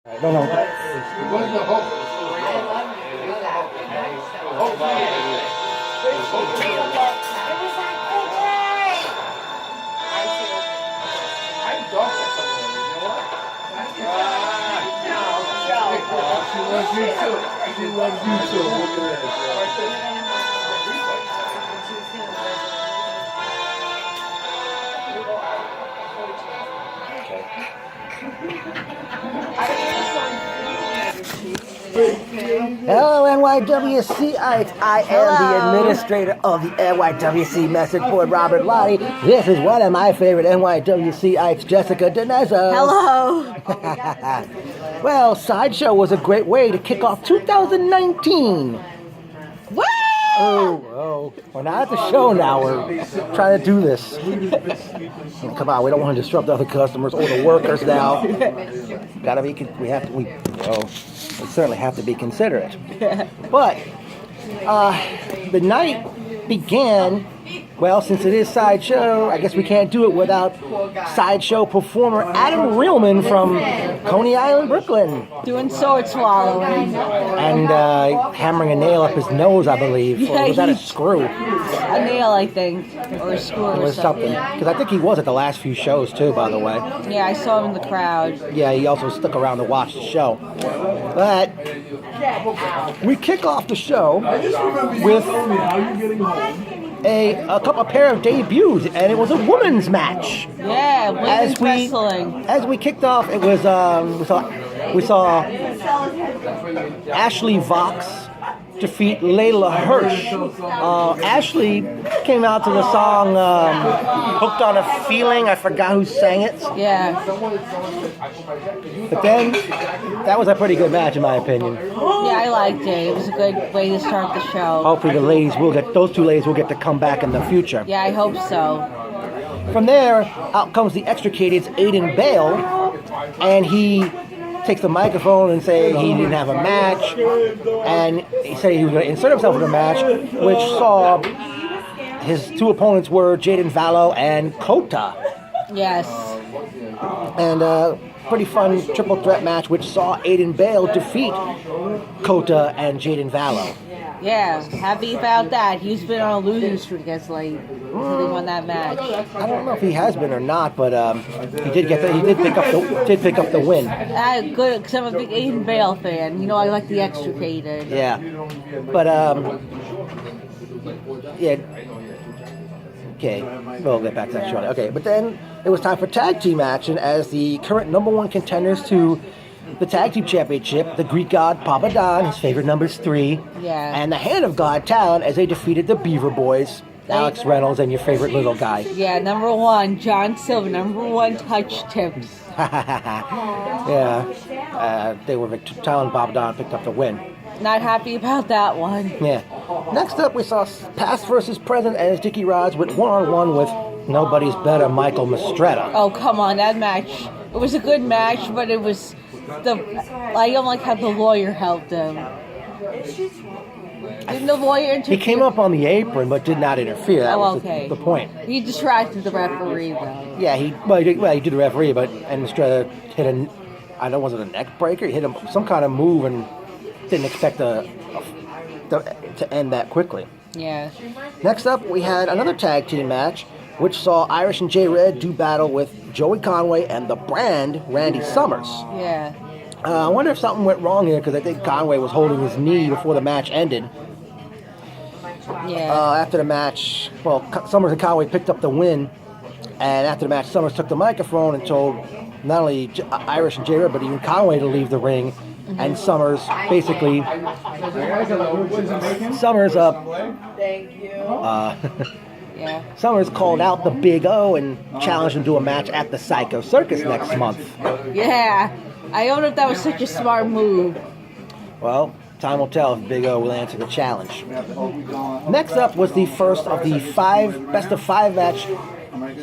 No, no. She loves you too. She loves you too. Look at Hello, NYWC. I am the administrator of the NYWC message board, Robert Lottie. This is one of my favorite NYWCites, Jessica Dinezzo. Hello. Well, Sideshow was a great way to kick off 2019. Woo! Oh, we're not at the show now. We're trying to do this. Come on, we don't want to disrupt other customers or the workers now. We certainly have to be considerate. But the night began, well, since it is Sideshow, I guess we can't do it without Sideshow performer Adam Reelman from Coney Island, Brooklyn. Doing sword swallowing. And hammering a nail up his nose, I believe. Yeah, or was that a screw? A nail, I think. Or a screw or something. Because I think he was at the last few shows, too, by the way. Yeah, I saw him in the crowd. Yeah, he also stuck around to watch the show. But we kick off the show with a pair of debuts, and it was a women's match. Yeah, women's wrestling. As we kicked off, it was we saw Ashley Vox defeat Layla Hirsch. Ashley came out to the song "Hooked on a Feeling." I forgot who sang it. Yeah. But then that was a pretty good match, in my opinion. Yeah, I liked it. It was a good way to start the show. Hopefully, those two ladies will get to come back in the future. Yeah, I hope so. From there, out comes the extricated's Aiden Bale, and he takes the microphone and say he didn't have a match, and he said he was going to insert himself in a match, which saw his two opponents were Jaden Vallow and Kota. Yes. And pretty fun triple threat match, which saw Aiden Bale defeat Kota and Jaden Vallow. Yeah, happy about that. He's been on a losing streak as late until they won that match. I don't know if he has been or not, but he did pick up the win. Good, because I'm a big Aiden Bale fan. You know, I like the extricated. Yeah, but yeah. Okay, we'll get back to that shortly. Okay, but then it was time for tag team action as the current number one contenders to the tag team championship, the Greek god Papa Don, his favorite number is 3, and the Hand of God Talon as they defeated the Beaver Boys, Alex Reynolds and your favorite little guy. Yeah, number 1, John Silver, number 1 touch tips. Yeah, Talon and Papa Don picked up the win. Not happy about that one. Yeah. Next up, we saw Past versus Present as Dickie Rods went one-on-one with nobody's better Michael Mistretta. Oh, come on, that match. It was a good match, but it was I don't like how the lawyer helped him. Didn't the lawyer interfere? He came up on the apron, but did not interfere. That was the point. He distracted the referee, though. Yeah, he did the referee, and Mistretta hit was it a neck breaker? He hit him some kind of move and didn't expect to end that quickly. Yeah. Next up, we had another tag team match, which saw Irish and J-Red do battle with Joey Conway and the Brand, Randy Summers. Yeah. I wonder if something went wrong here, because I think Conway was holding his knee before the match ended. Yeah. After the match, Summers and Conway picked up the win, and after the match, Summers took the microphone and told not only Irish and J-Red, but even Conway to leave the ring. Mm-hmm. And Summers basically, Thank you. Yeah. Summers called out the Big O and challenged him to a match at the Pyscho Circus next month. Yeah. I don't know if that was such a smart move. Well, time will tell if Big O will answer the challenge. Next up was the first of the best of 5 match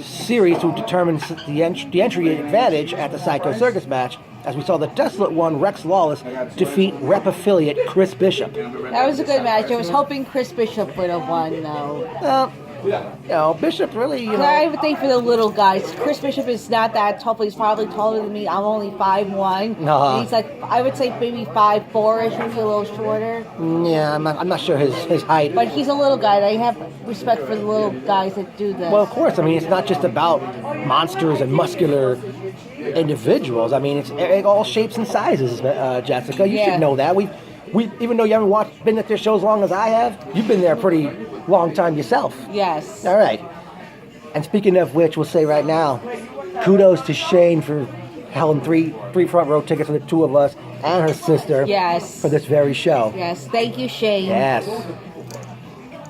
series to determine the entry advantage at the Pyscho Circus match, as we saw the Desolate One, Rex Lawless, defeat Rep affiliate Chris Bishop. That was a good match. I was hoping Chris Bishop would have won, though. Bishop really, I would think for the little guys, Chris Bishop is not that tall, but he's probably taller than me. I'm only 5'1". And he's like, I would say maybe 5'4"-ish, maybe a little shorter. Yeah, I'm not sure his height. But he's a little guy. I have respect for the little guys that do this. Well, of course. I mean, it's not just about monsters and muscular individuals. I mean, it's all shapes and sizes, Jessica. You should know that. We even though you haven't been at their shows as long as I have, you've been there a pretty long time yourself. Yes. All right. And speaking of which, we'll say right now, kudos to Shane for having three front row tickets for the two of us and her sister. Yes. For this very show. Yes. Thank you, Shane. Yes.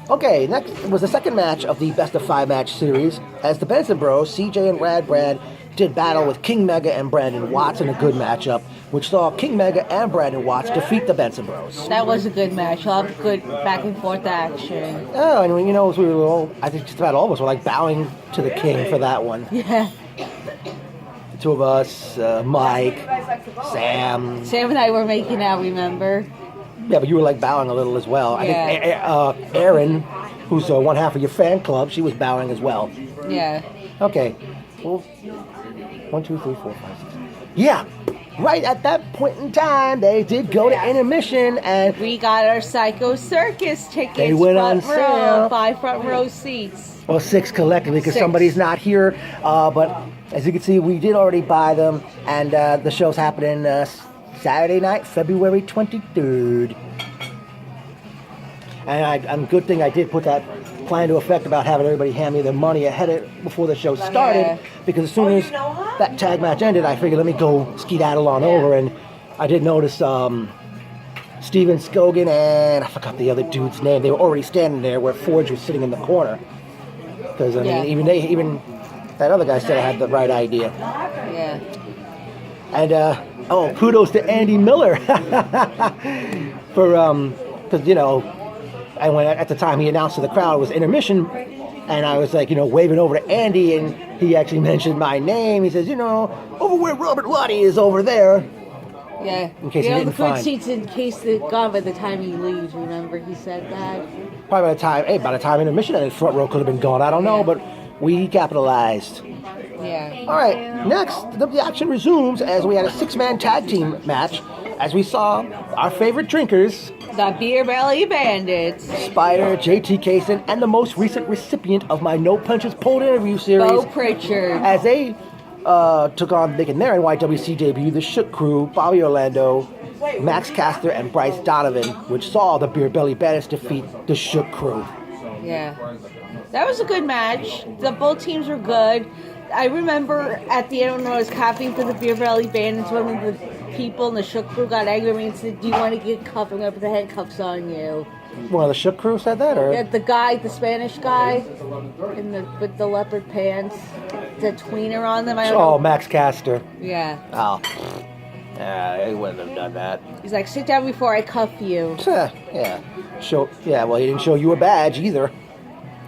Okay, next was the second match of the Best of 5 match series, as the Benson Bros, CJ and Rad Brad, did battle with King Mega and Brandon Watts in a good matchup, which saw King Mega and Brandon Watts defeat the Benson Bros. That was a good match. A lot of good back and forth action. Oh, and as we were all, I think just about all of us were like bowing to the king for that one. Yeah. The two of us, Mike, Sam. Sam and I were making out, remember? Yeah, but you were like bowing a little as well. Yeah. I think Erin, who's one half of your fan club, she was bowing as well. Yeah. Okay. Well, 1, 2, 3, 4, 5, 6. Yeah. Right at that point in time, they did go to intermission, and we got our Pyscho Circus tickets. They went on front sale. row, 5 front row seats. Well, 6 collectively because 6. somebody's not here. But as you can see, we did already buy them, and the show's happening Saturday night, February 23rd. And good thing I did put that plan to effect about having everybody hand me their money before the show started, because as soon as that tag match ended, I figured let me go skedaddle on over, and I did notice Steven Scogan and I forgot the other dude's name. They were already standing there where Forge was sitting in the corner, because I mean even that other guy said I had the right idea. Yeah. And kudos to Andy Miller for because and when at the time he announced to the crowd it was intermission, and I was like, waving over to Andy, and he actually mentioned my name. He says, over where Robert Lottie is over there. Yeah. In case he didn't the good find. seats in case they're gone by the time he leaves. Remember, he said that. Probably by the time intermission, and his front row could have been gone. I don't know, but we capitalized. Yeah. All right. Next, the action resumes as we had a 6-man tag team match, as we saw our favorite drinkers, The Beer Belly Bandits. Spider, JT Kaysen, and the most recent recipient of my No Punches Pulled interview series, Bo Pritchard. as they took on making their NYWC debut, the Shook Crew, Bobby Orlando, Max Caster, and Bryce Donovan, which saw the Beer Belly Bandits defeat the Shook Crew. Yeah. That was a good match. Both teams were good. I remember at the end when I was copying for the Beer Belly Bandits, one of the people in the Shook Crew got angry at me and said, "Do you want to get cuffed? I'm going to put the handcuffs on you." One of the Shook Crew said that, or? Yeah, the Spanish guy with the leopard pants, the tweener on them. I don't know. Max Caster. Yeah. Oh. Yeah, he wouldn't have done that. He's like, "Sit down before I cuff you." Yeah. Well, he didn't show you a badge either.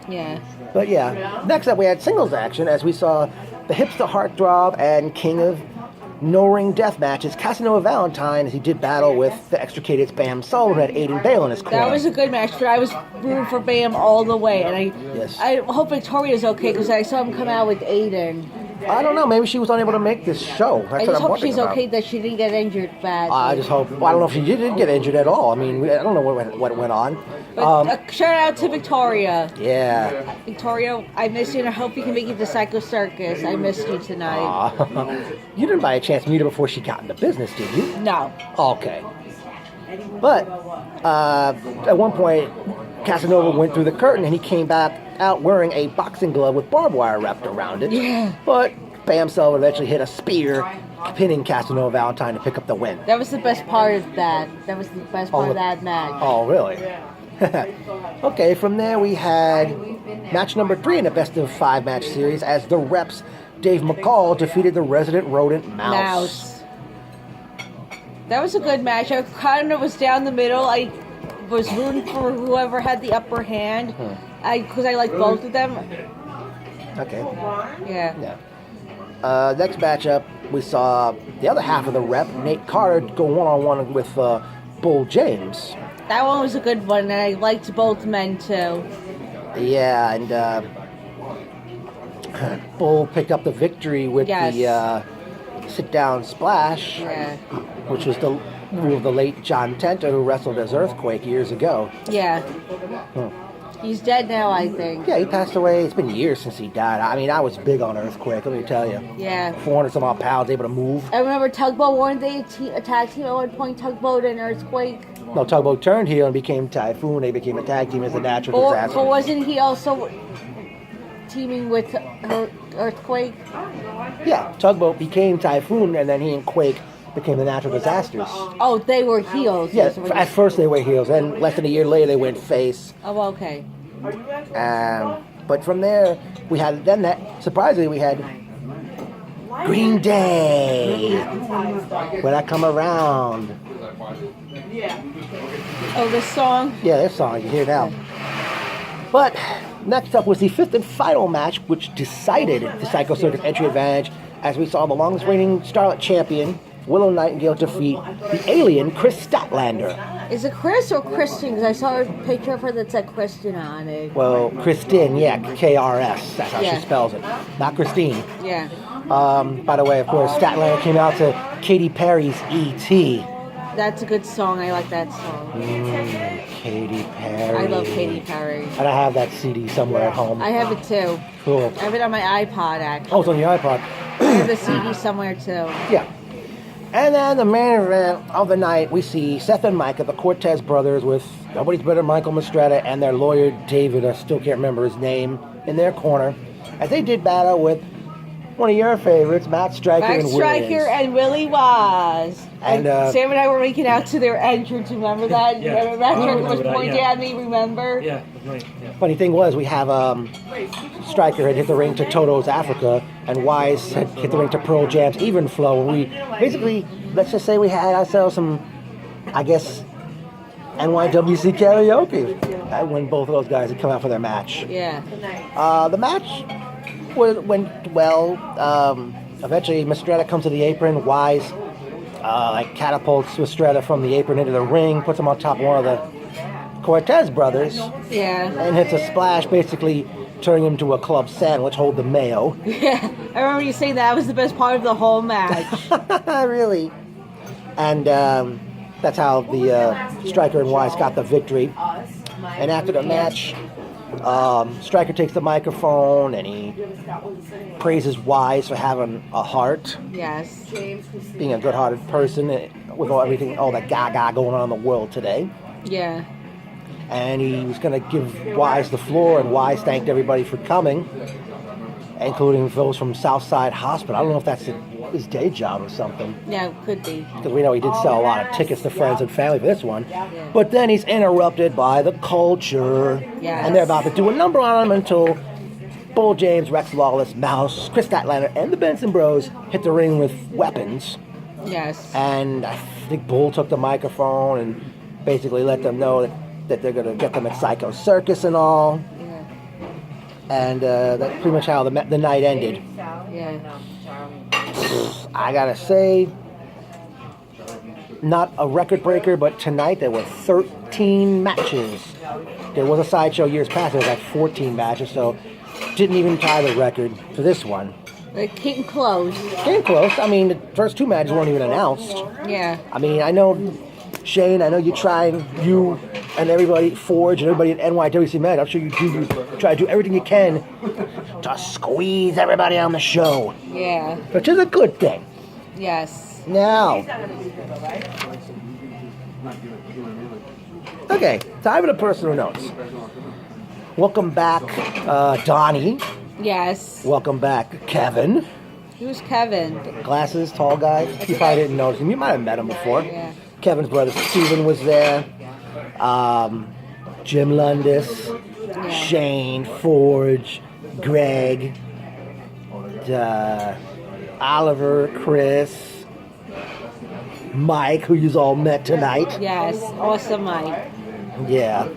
Yeah. But yeah, next up we had singles action as we saw the Hipster Heartthrob and King of No Ring Death matches, Casanova Valentine, as he did battle with the extricated Bam Sullivan, who had Aiden Bale in his corner. That was a good match, but I was rooting for Bam all the way, and I hope Victoria's okay because I saw him come out with Aiden. I don't know. Maybe she was unable to make this show. That's I what just I'm hope wondering she's about. okay, that she didn't get injured badly. I just hope. Well, I don't know if she did get injured at all. I mean, I don't know what went on. But shout out to Victoria. Yeah. Victoria, I miss you, and I hope you can make it to Pyscho Circus. I missed you tonight. You didn't by a chance meet her before she got into business, did you? No. Okay. But at one point, Casanova went through the curtain and he came back out wearing a boxing glove with barbed wire wrapped around it. Yeah. But Bam Sullivan eventually hit a spear, pinning Casanova Valentine to pick up the win. That was the best part of that. That was the best part of that match. Oh, really? Okay, from there we had match number 3 in the Best of 5 match series as the Reps Dave McCall defeated the Resident Rodent Mouse. That was a good match. I kind of was down the middle. I was rooting for whoever had the upper hand because I like both of them. Okay. Yeah. Next matchup, we saw the other half of the Rep, Nate Carter, go one-on-one with Bull James. That one was a good one, and I liked both men too. Yeah, and Bull picked up the victory with the sit-down splash, which was the move of the late John Tenta, who wrestled as Earthquake years ago. Yeah. He's dead now, I think. Yeah, he passed away. It's been years since he died. I mean, I was big on Earthquake, let me tell you. Yeah. 400 some odd pounds, able to move. I remember Tugboat, weren't they a tag team at one point? Tugboat and Earthquake? No, Tugboat turned heel and became Typhoon. They became a tag team as a natural disaster. But wasn't he also teaming with Earthquake? Yeah, Tugboat became Typhoon, and then he and Quake became the Natural Disasters. Oh, they were heels. Yeah, at first they were heels, and less than a year later they went face. Oh, okay. But from there, we had, surprisingly, we had Green Day. When I come around. Oh, this song? Yeah, this song, you hear now. But next up was the fifth and final match, which decided the Pyscho Circus entry advantage, as we saw the longest reigning Starlet champion, Willow Nightingale, defeat the alien Chris Statlander. Is it Chris or Christian? Because I saw a picture of her that said Christian on it. Well, Christine, yeah, KRS. That's how she spells it. Not Christine. Yeah. By the way, of course, Statlander came out to Katy Perry's E.T. That's a good song. I like that song. Katy Perry. I love Katy Perry. And I have that CD somewhere at home. I have it too. Cool. I have it on my iPod, actually. Oh, it's on your iPod. I have the CD somewhere too. Yeah. And then the main event of the night, we see Seth and Micah, the Cortez brothers, with nobody's better Michael Mastretta and their lawyer David, I still can't remember his name, in their corner, as they did battle with one of your favorites, Matt Striker and Willie. Matt Striker and Willie was. And Sam and I were making out to their entrance. Remember that? Yeah. Remember Matt Striker was pointing at me. Remember? Yeah, right. Yeah. Funny thing was, we have Striker had hit the ring to Toto's Africa, and Wise had hit the ring to Pearl Jam's Even Flow. And we basically, let's just say we had ourselves some, I guess, NYWC karaoke when both of those guys had come out for their match. Yeah. The match went well. Eventually, Mastretta comes to the apron. Wise catapults Mastretta from the apron into the ring, puts him on top of one of the Cortez brothers. Yeah. And hits a splash, basically turning him to a club sandwich, hold the mayo. Yeah. I remember you saying that was the best part of the whole match. Really. And that's how the Striker and Wise got the victory. And after the match, Striker takes the microphone and he praises Wise for having a heart. Yes. Being a good-hearted person with all that gaga going on in the world today. Yeah. And he was going to give Wise the floor, and Wise thanked everybody for coming, including those from Southside Hospital. I don't know if that's his day job or something. Yeah, it could be. Because we know he did sell a lot of tickets to friends and family for this one. But then he's interrupted by the Culture. Yes. And they're about to do a number on him until Bull James, Rex Lawless, Mouse, Chris Statlander, and the Benson Bros hit the ring with weapons. Yes. And I think Bull took the microphone and basically let them know that they're going to get them at Pyscho Circus and all. Yeah. And that's pretty much how the night ended. Yeah. I gotta say, not a record breaker, but tonight there were 13 matches. There was a Sideshow years past, there was like 14 matches, so didn't even tie the record for this one. It came close. Came close. I mean, the first two matches weren't even announced. Yeah. I mean, I know, Shane, I know you and everybody, Forge, and everybody at NYWC Med, I'm sure you try to do everything you can to squeeze everybody on the show. Yeah. Which is a good thing. Yes. Now, okay, time for the personal notes. Welcome back, Donnie. Yes. Welcome back, Kevin. Who's Kevin? Glasses, tall guy. You probably didn't notice him. You might have met him before. Yeah. Kevin's brother Steven was there. Jim Lundis, Shane, Forge, Greg, Oliver, Chris, Mike, who you all met tonight. Yes. Awesome, Mike. Yeah.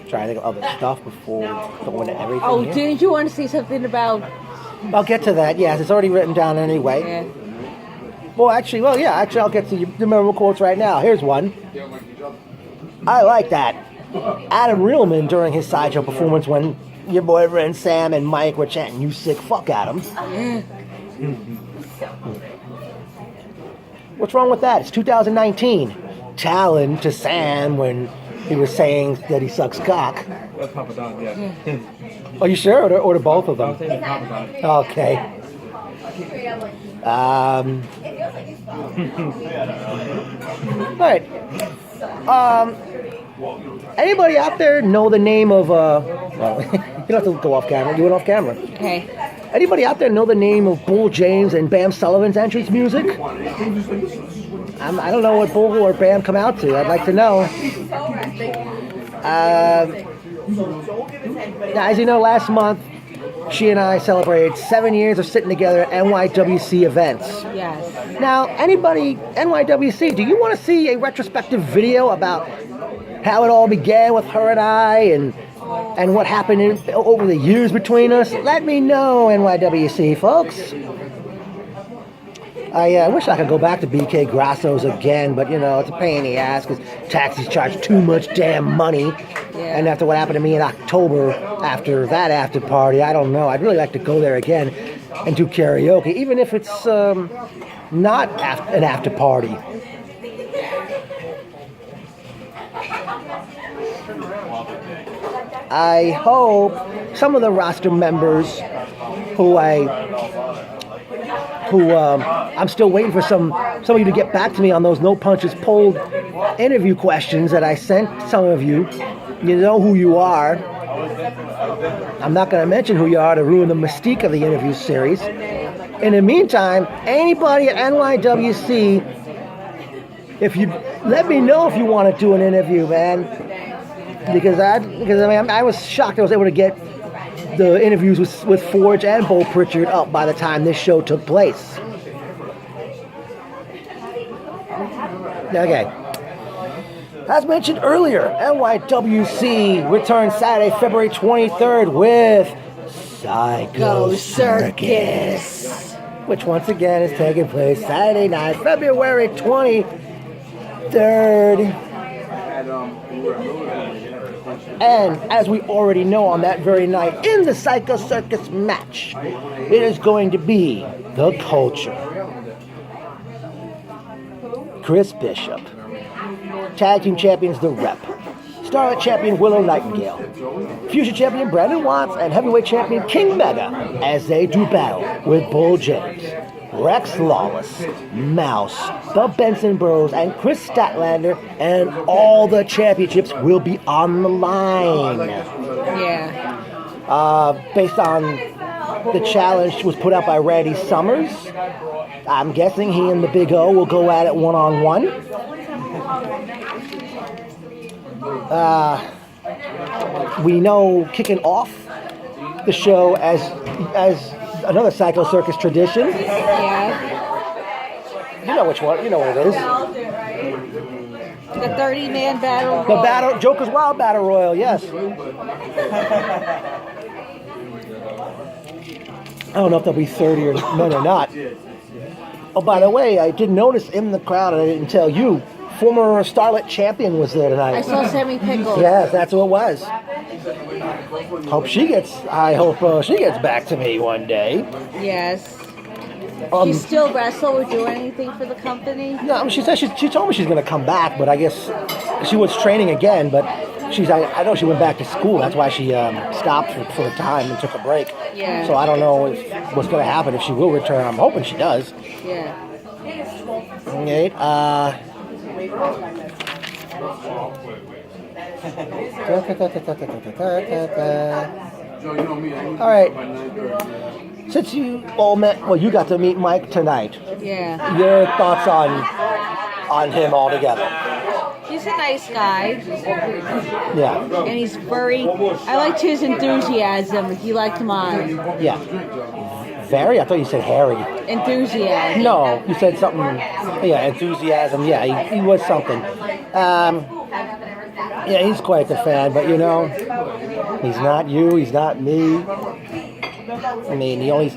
Trying to think of other stuff before we go into everything. Oh, here. didn't you want to say something about... I'll get to that. Yes, it's already written down anyway. Yeah. Actually, I'll get to the memorable quotes right now. Here's one. I like that. Adam Reelman during his Sideshow performance when your boyfriend Sam and Mike were chanting, "You sick fuck, Adam." What's wrong with that? It's 2019. Talon to Sam when he was saying that he sucks cock. That's Papa Don, yeah. Are you sure? Or to both of I them? was saying Papa Don. Okay. All right. Anybody out there know the name of well, you don't have to go off camera. You went off camera. Okay. Anybody out there know the name of Bull James and Bam Sullivan's entrance music? I don't know what Bull or Bam come out to. I'd like to know. Now, as you know, last month she and I celebrated 7 years of sitting together at NYWC events. Yes. Now, anybody, NYWC, do you want to see a retrospective video about how it all began with her and I and what happened over the years between us? Let me know, NYWC folks. I wish I could go back to BK Grasso's again, but it's a pain in the ass because taxis charge too much damn money. Yeah. And after what happened to me in October, after that after party, I don't know. I'd really like to go there again and do karaoke, even if it's not an after party. I hope some of the roster members who I'm still waiting for some of you to get back to me on those no punches pulled interview questions that I sent some of you. You know who you are. I'm not going to mention who you are to ruin the mystique of the interview series. In the meantime, anybody at NYWC, if you let me know if you want to do an interview, man, because I was shocked I was able to get the interviews with Forge and Bo Pritchard up by the time this show took place. Okay. As mentioned earlier, NYWC returns Saturday, February 23rd with Pyscho Circus, which once again is taking place Saturday night, February 23rd. And as we already know, on that very night in the Pyscho Circus match, it is going to be the Culture, Chris Bishop, Tag Team Champions The Rep, Starlet Champion Willow Nightingale, Fusion Champion Brandon Watts, and Heavyweight Champion King Mega as they do battle with Bull James, Rex Lawless, Mouse, the Benson Bros, and Chris Statlander, and all the championships will be on the line. Yeah. Based on the challenge was put out by Randy Summers, I'm guessing he and the Big O will go at it one-on-one. We know kicking off the show as another Pyscho Circus tradition. Yeah. You know which one? You know what it is. The 30-man battle. The battle, Joker's Wild Battle Royal. Yes. I don't know if there'll be 30 or no, they're not. Oh, by the way, I did notice in the crowd, and I didn't tell you, former Starlet Champion was there tonight. I saw Sammy Pickles. Yes, that's who it was. I hope she gets back to me one day. Yes. She still wrestle or do anything for the company? No, she said she told me she's going to come back, but I guess she was training again. But I know she went back to school. That's why she stopped for a time and took a break. Yeah. So I don't know what's going to happen if she will return. I'm hoping she does. Yeah. Okay. All right. Since you all met, you got to meet Mike tonight. Yeah. Your thoughts on him altogether? He's a nice guy. Yeah. And he's I liked his enthusiasm. You liked him on. Yeah. Very? I thought you said Harry. Enthusiasm. No, you said something. Yeah, enthusiasm. Yeah, he was something. Yeah, he's quite the fan, but he's not you, he's not me. I mean, he only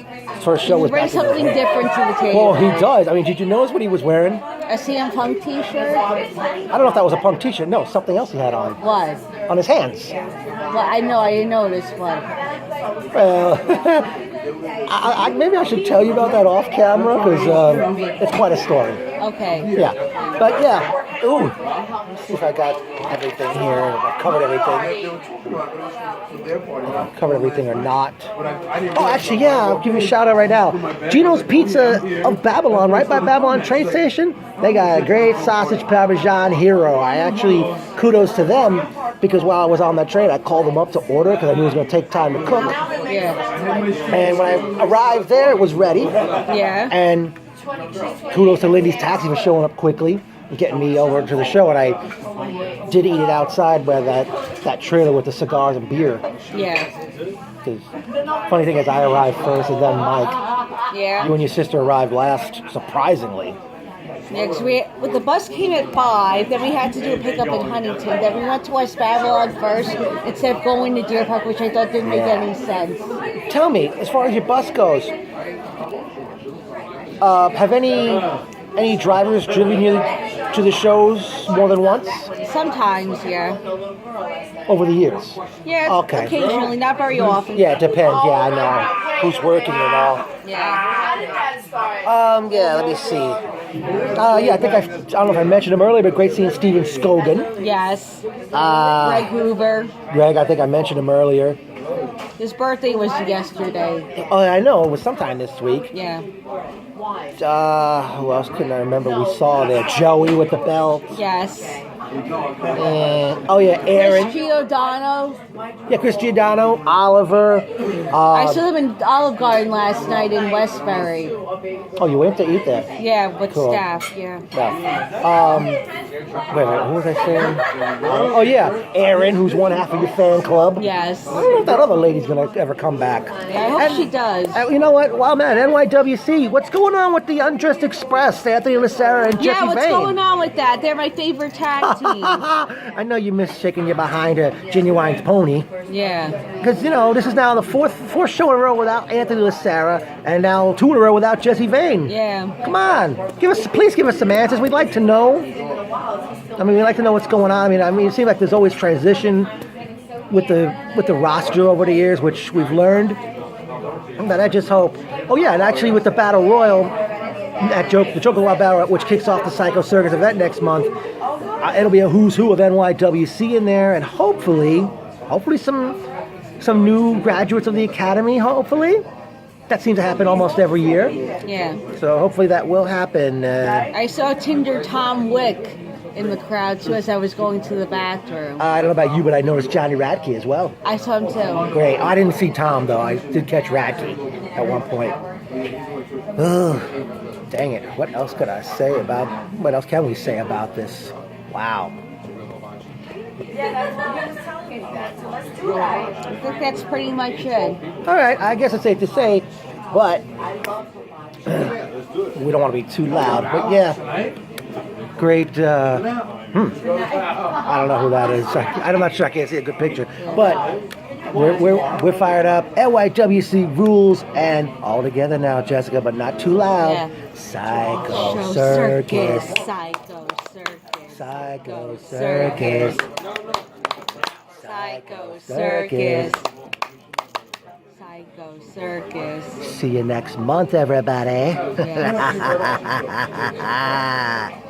first show He was brings back in the something day. different to the table. Well, he does. I mean, did you notice what he was wearing? A CM Punk T-shirt. I don't know if that was a Punk t-shirt. No, something else he had on. What? On his hands. Well, I know. I didn't notice what. Well, maybe I should tell you about that off camera because it's quite a story. Okay. Yeah. But yeah. Ooh. Let's see if I got everything here. I've covered everything. Covered everything or not. Oh, actually, yeah. I'll give you a shout out right now. Gino's Pizza of Babylon, right by Babylon train station. They got a great sausage parmesan hero. I actually kudos to them because while I was on that train, I called them up to order because I knew it was going to take time to cook. Yeah. And when I arrived there, it was ready. Yeah. And kudos to Lindy's Taxi for showing up quickly and getting me over to the show. And I did eat it outside by that trailer with the cigars and beer. Yeah. Because funny thing is, I arrived first and then Mike. Yeah. You and your sister arrived last, surprisingly. Yeah, because the bus came at 5, then we had to do a pickup in Huntington. Then we went to West Babylon first instead of going to Deer Park, which I thought didn't make any sense. Tell me, as far as your bus goes, have any drivers driven you to the shows more than once Sometimes, yeah. over the years? Yeah, Okay. occasionally, not very often. Yeah, it depends. Yeah, I know who's working and all. Yeah. Yeah, let me see. Yeah, I don't know if I mentioned him earlier, but great seeing Steven Scogan. Yes. Uh, Greg Hoover. Greg, I think I mentioned him earlier. His birthday was yesterday. Oh, I know, it was sometime this week. Yeah. Who else couldn't I remember we saw there? Joey with the belt. Yes. And, oh yeah, Aaron. Chris Giordano. Yeah, Chris Giordano, Oliver. I saw them in Olive Garden last night in Westbury. Oh, you went to eat there? Yeah, with Cool. staff, yeah. Yeah. Wait, who was I saying? Oh yeah, Aaron, who's one half of your fan club. Yes. I don't know if that other lady's gonna ever come back. I hope she does. You know what? Wow, man, NYWC. What's going on with the Undressed Express? Anthony Lacera and Jesse Yeah, what's Vane. going on with that? They're my favorite tag team. I know you miss shaking your behind a Genuine's pony. Yeah. Because, you know, this is now the fourth show in a row without Anthony Lacera, and now 2 in a row without Jesse Vane. Yeah. Come on, please give us some answers. We'd like to know. I mean, we'd like to know what's going on. I mean, it seems like there's always transition with the roster over the years, which we've learned. But I just hope. Oh yeah, and actually with the Battle Royal, the Joker Wild Battle Royal, which kicks off the Pyscho Circus event next month, it'll be a who's who of NYWC in there, and hopefully some new graduates of the academy. Hopefully. That seems to happen almost every year. Yeah. So hopefully that will happen. I saw Tinder Tom Wick in the crowd too as I was going to the bathroom. I don't know about you, but I noticed Johnny Radke as well. I saw him too. Great. I didn't see Tom, though. I did catch Radke at one point. Ugh. Dang it. What else can we say about this? Wow. Yeah, that's what he was telling me that. So let's do that. I think that's pretty much it. All right. I guess it's safe to say, but we don't want to be too loud. But yeah. Great. I don't know who that is. I'm not sure. I can't see a good picture. But we're fired up. NYWC rules, and all together now, Jessica, but not too loud. Yeah. Pyscho Circus. Psycho Circus. Pyscho Circus. Psycho Circus. Psycho Circus. See you next month, everybody. Yeah.